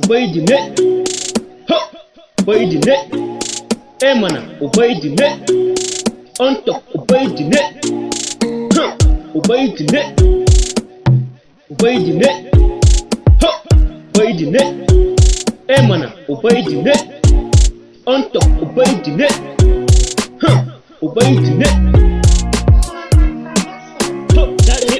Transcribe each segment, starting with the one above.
Ubaidi ne, ha, Ubaidi ne, mana Ubaidi ne, on top Ubaidi ne, ha, Ubaidi ne, Ubaidi ne, ha, Ubaidi ne, mana Ubaidi ne, on top Ubaidi ne, ha, Ubaidi ne.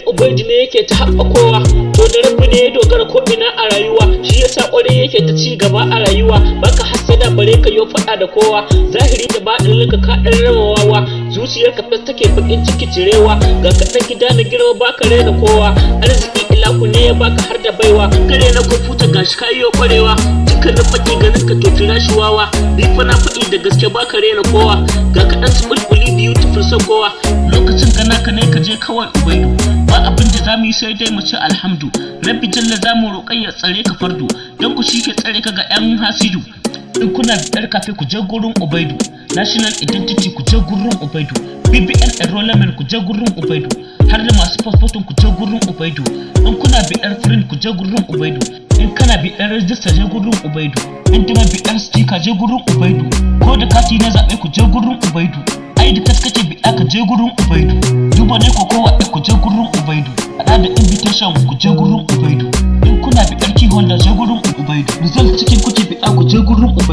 Ubaidi ne yake ta haɓakowa, to da rabu ne ya dogara ko ina a rayuwa, shi yasa ƙwarai yake ta ci gaba a rayuwa, baka hassada bare ka yo faɗa da kowa, zahiri da baɗin ka ɗan ramawawa, zuciyarka fes take bakin ciki cirewa, ga kaɗan gida na girma baka rena kowa, arziki ilaku ne ya baka har da baiwa, kare na kwamfuta gashi kayo ƙwarewa, dukkanin faɗi ganin ka to kira shi wawa, ni fa na faɗi da gaske baka rena kowa, ga kaɗan su bulbuli beautiful son kowa, lokacin kana ka ne ka je kawai Ubaidu. Ba abin da za mu yi sai dai mu ci alhamdu, rabbi jalla za mu roƙai ya tsare ka fardu, don ku shi ke tsare ka ga 'yan hasidu. In kuna biyar kafe ku je gurin Ubaidu, national identity ku je gurin Ubaidu, BBN enrollment ku je gurin Ubaidu, har da masu fasfotin ku je gurin Ubaidu. In kuna biyar friend ku je gurin Ubaidu, in kana biyar register je gurin Ubaidu, in dima biyar sticker je gurin Ubaidu, ko da kati na zaɓe ku je gurin Ubaidu, ai da kaskace biya ka je gurin Ubaidu, duba ne ko kowa ku je gurin Ubaidu, haɗa da invitation ku je gurin Ubaidu, in kuna biyar ki Honda je gurin Ubaidu, result cikin kuke biya ku je gurin Ubaidu.